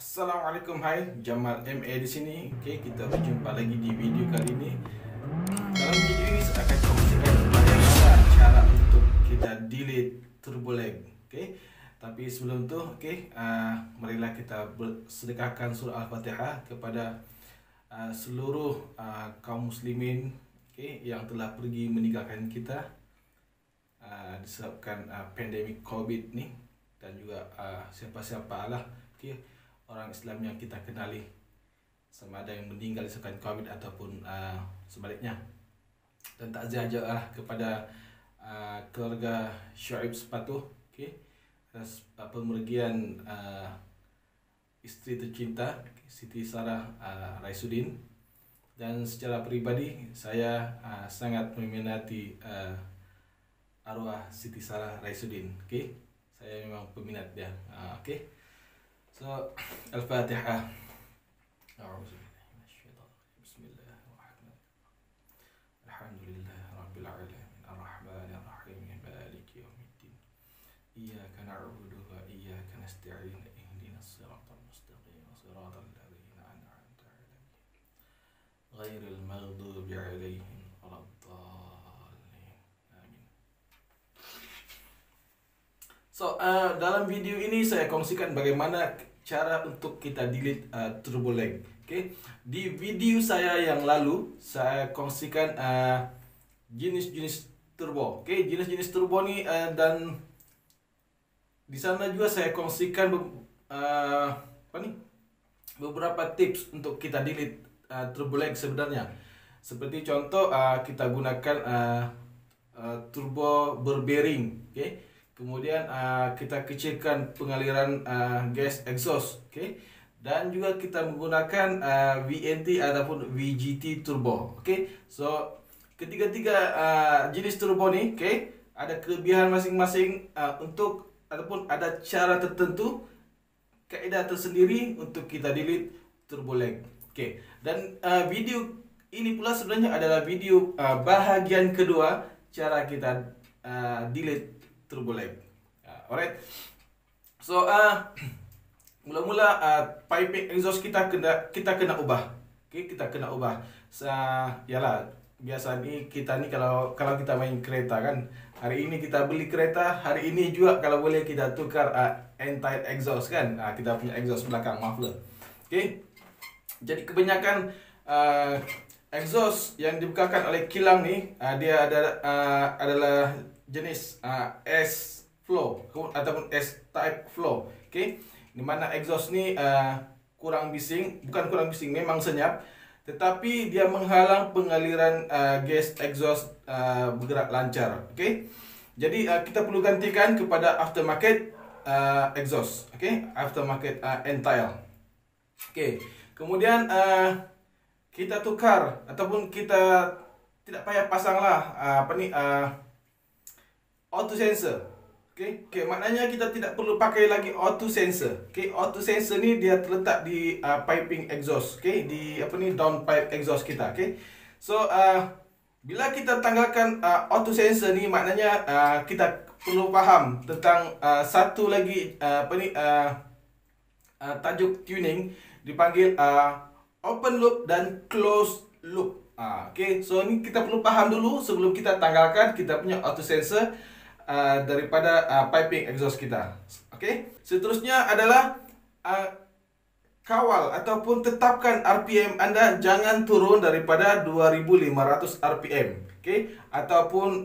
Assalamualaikum, hai, Jamal MA di sini. Okey, kita berjumpa lagi di video kali ini. Dalam video ini saya akan kongsikan bagaimana cara untuk kita delete turbo lag. Okey. Tapi sebelum tu, marilah kita bersedekahkan surah Al-Fatihah kepada seluruh kaum muslimin yang telah pergi meninggalkan kita disebabkan pandemik COVID ni, dan juga siapa-siapa lah orang Islam yang kita kenali, sama ada yang meninggal disebabkan COVID ataupun sebaliknya. Dan takziah juga kepada keluarga Syuaib Sepatuh atas pemergian isteri tercinta Siti Sarah Raisuddin. Dan secara peribadi saya sangat meminati arwah Siti Sarah Raisuddin. Saya memang peminat dia. So, Al-Fatihah. A'udzubillahi minasyaitonir rajim. Bismillahirrahmanirrahim. Alhamdulillahirabbil alamin. Arrahmanir rahim. Maliki yaumiddin. Iyyaka na'budu wa iyyaka nasta'in. Ihdinas siratal mustaqim. Siratal ladzina an'amta 'alaihim. Ghairil maghdubi 'alaihim waladdallin. Amin. So, dalam video ini saya kongsikan bagaimana cara untuk kita delete turbo lag. Di video saya yang lalu saya kongsikan jenis-jenis turbo. Jenis-jenis turbo ni dan di sana juga saya kongsikan beberapa tips untuk kita delete turbo lag sebenarnya. Seperti contoh kita gunakan turbo berbearing. Kemudian kita kecilkan pengaliran gas exhaust, dan juga kita menggunakan VNT ataupun VGT turbo. So ketiga-tiga jenis turbo ni ada kelebihan masing-masing untuk ataupun ada cara tertentu, kaedah tersendiri untuk kita delete turbo lag. Dan video ini pula sebenarnya adalah video bahagian kedua cara kita delete turbo lag. Alright. So mula-mula piping exhaust kita kena ubah. Kita kena ubah. Yalah, biasa ni kita ni kalau kita main kereta kan, hari ini kita beli kereta, hari ini juga kalau boleh kita tukar entire exhaust kan. Kita punya exhaust belakang, muffler. Jadi kebanyakan exhaust yang dibukakan oleh kilang ni dia adalah jenis S flow ataupun S type flow. Di mana exhaust ni kurang bising, bukan kurang bising, memang senyap, tetapi dia menghalang pengaliran gas exhaust bergerak lancar. Jadi kita perlu gantikan kepada aftermarket exhaust. Aftermarket entire. Kemudian kita tukar ataupun kita tidak payah pasanglah auto sensor. Maknanya kita tidak perlu pakai lagi auto sensor. Auto sensor ni dia terletak di piping exhaust, di downpipe exhaust kita. So bila kita tanggalkan auto sensor ni, maknanya kita perlu faham tentang satu lagi tajuk tuning dipanggil open loop dan closed loop. So ni kita perlu faham dulu sebelum kita tanggalkan kita punya auto sensor daripada piping exhaust kita. Seterusnya adalah kawal ataupun tetapkan RPM anda jangan turun daripada 2500 RPM. Ataupun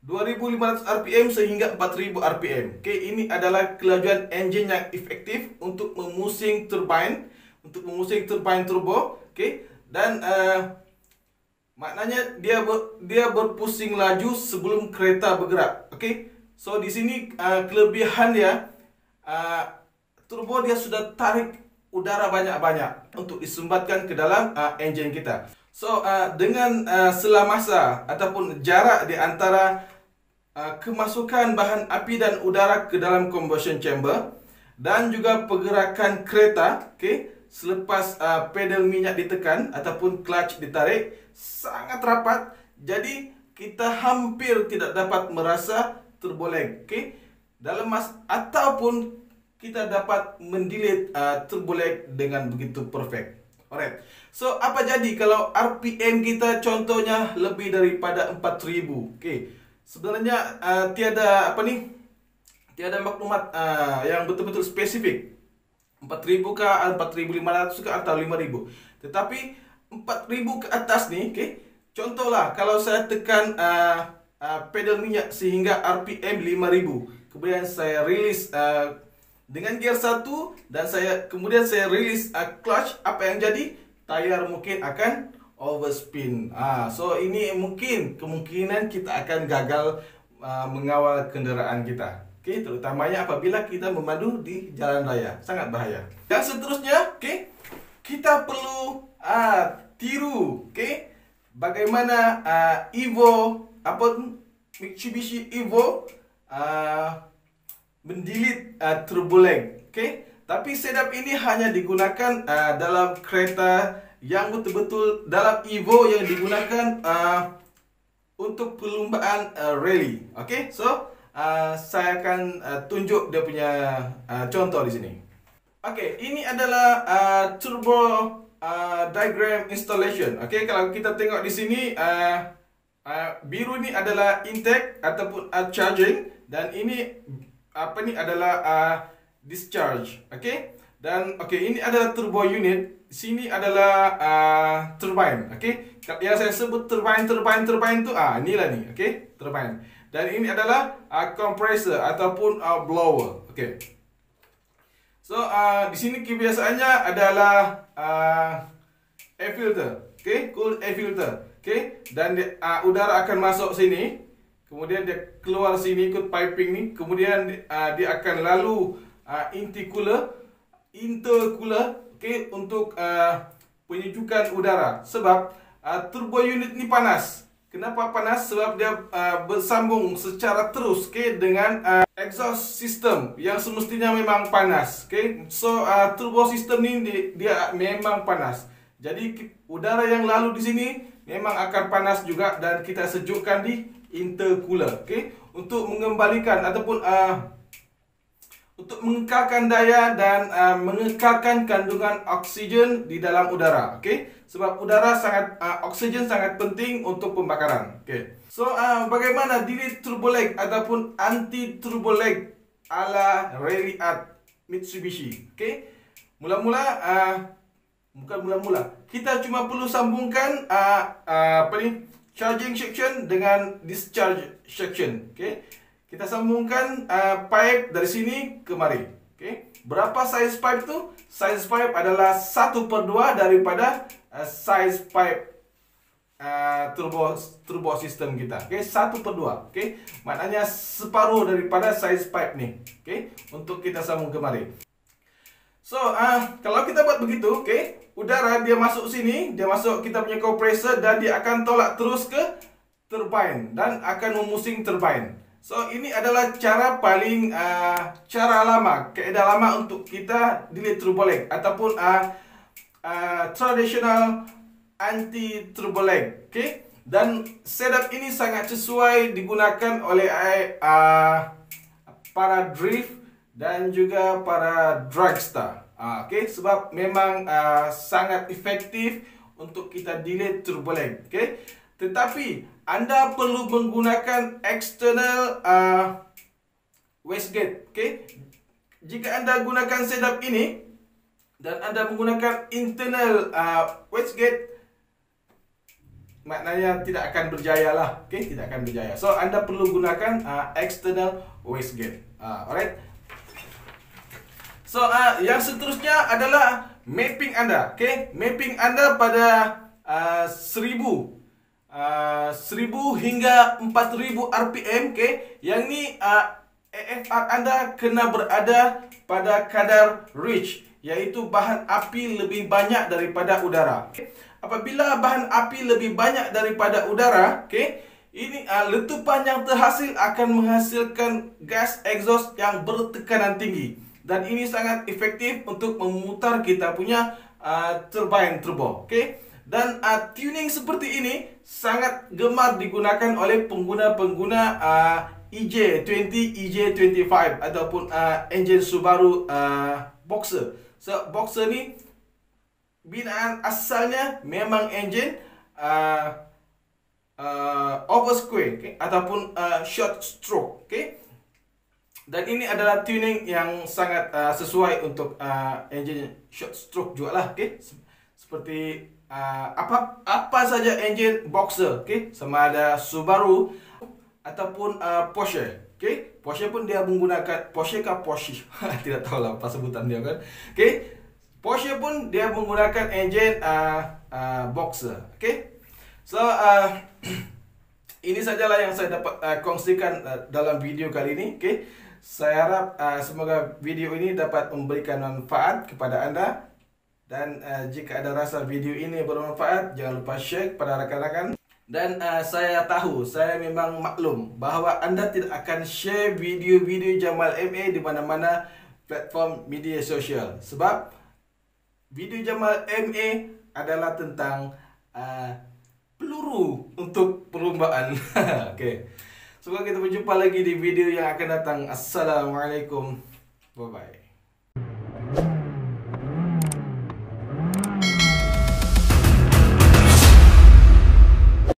2500 RPM sehingga 4000 RPM. Ini adalah kelajuan engine yang efektif untuk memusing turbine, turbo. Dan maknanya dia berpusing laju sebelum kereta bergerak. So di sini kelebihan dia, turbo dia sudah tarik udara banyak-banyak untuk disumbatkan ke dalam engine kita. So dengan sela masa ataupun jarak di antara kemasukan bahan api dan udara ke dalam combustion chamber dan juga pergerakan kereta, selepas pedal minyak ditekan ataupun clutch ditarik sangat rapat, jadi kita hampir tidak dapat merasa turbo lag. Ataupun kita dapat mendelete turbo lag dengan begitu perfect. Alright. So apa jadi kalau RPM kita contohnya lebih daripada 4000? Okay. Sebenarnya tiada maklumat yang betul-betul spesifik. 4000 kah, 4500 kah, atau 5000. Tetapi 4000 ke atas nih, okay? Contohlah kalau saya tekan pedal minyak sehingga RPM 5000, kemudian saya rilis dengan gear 1 dan kemudian saya rilis clutch, apa yang jadi? Tayar mungkin akan overspin. So ini mungkin kemungkinan kita akan gagal mengawal kendaraan kita. Okay, terutamanya apabila kita memandu di jalan raya, sangat bahaya. Dan seterusnya, okay, kita perlu tiru, okay, bagaimana Evo Mitsubishi Evo mendelete turbo lag, okay? Tapi setup ini hanya digunakan dalam kereta yang betul-betul dalam Evo yang digunakan untuk perlombaan rally, okay? So saya akan tunjuk dia punya contoh di sini. Okay, ini adalah turbo diagram installation. Okay, kalau kita tengok di sini biru ini adalah intake ataupun charging, dan ini adalah discharge. Okay, dan ini adalah turbo unit. Sini adalah turbine. Okay, yang saya sebut turbine tu inilah ni. Okay, turbine. Dan ini adalah compressor ataupun blower. Okay. So di sini kebiasaannya adalah air filter. Okay, cool air filter. Okay, dan udara akan masuk sini, kemudian dia keluar sini ikut piping ni, kemudian dia akan lalu intercooler, okay, untuk penyejukan udara. Sebab turbo unit ni panas. Kenapa panas? Sebab dia bersambung secara terus, okay, dengan exhaust system yang semestinya memang panas. Okay, so turbo system ni dia memang panas. Jadi udara yang lalu di sini memang akan panas juga, dan kita sejukkan di intercooler, okay, untuk mengembalikan ataupun untuk mengekalkan daya dan mengekalkan kandungan oksigen di dalam udara, okay? Sebab udara oksigen sangat penting untuk pembakaran, okay? So bagaimana delete turbo lag ataupun anti turbo lag ala Rally Art Mitsubishi, okay? Kita cuma perlu sambungkan charging section dengan discharge section, okay? Kita sambungkan pipe dari sini ke mari. Okay. Berapa size pipe tu? Size pipe adalah 1/2 daripada size pipe turbo system kita. Okay. 1/2. Okay. Maknanya separuh daripada size pipe ni. Okay. Untuk kita sambung ke mari. So kalau kita buat begitu, okay, udara dia masuk sini, dia masuk kita punya compressor, dan dia akan tolak terus ke turbine dan akan memusing turbine. So ini adalah cara paling cara lama, kaedah lama untuk kita delete turbo lag ataupun traditional anti turbo lag, okay? Dan setup ini sangat sesuai digunakan oleh para drift dan juga para dragster, okay? Sebab memang sangat efektif untuk kita delete turbo lag, okay? Tetapi Anda perlu menggunakan external wastegate, okay? Jika Anda gunakan setup ini dan Anda menggunakan internal wastegate, maknanya tidak akan berjaya lah, okay? Tidak akan berjaya. So Anda perlu gunakan external wastegate. Alright. So yang seterusnya adalah mapping Anda, okay? Mapping Anda pada 1000 hingga 4000 RPM, okay? Yang ni AFR Anda kena berada pada kadar rich, iaitu bahan api lebih banyak daripada udara. Okay? Apabila bahan api lebih banyak daripada udara, okay, ini letupan yang terhasil akan menghasilkan gas exhaust yang bertekanan tinggi, dan ini sangat efektif untuk memutar kita punya turbine turbo, okay? Dan tuning seperti ini sangat gemar digunakan oleh pengguna-pengguna EJ20, EJ25 ataupun enjin Subaru Boxer. So Boxer ni binaan asalnya memang enjin over square, okay? Ataupun short stroke, okay? Dan ini adalah tuning yang sangat sesuai untuk enjin short stroke juga lah, okay? Seperti apa saja enjin Boxer, okay? Sama ada Subaru ataupun Porsche, okay? Porsche pun dia menggunakan Porsche tidak tahu lah apa sebutan dia kan, okay? Porsche pun dia menggunakan enjin Boxer, okay? So ini sajalah yang saya dapat kongsikan dalam video kali ini, okay? Saya harap semoga video ini dapat memberikan manfaat kepada anda. Dan jika ada rasa video ini bermanfaat, jangan lupa share kepada rakan-rakan. Dan saya tahu, saya memang maklum bahawa anda tidak akan share video-video Jamal MA di mana-mana platform media sosial. Sebab video Jamal MA adalah tentang peluru untuk perlombaan. Okay. Semoga kita berjumpa lagi di video yang akan datang. Assalamualaikum. Bye-bye.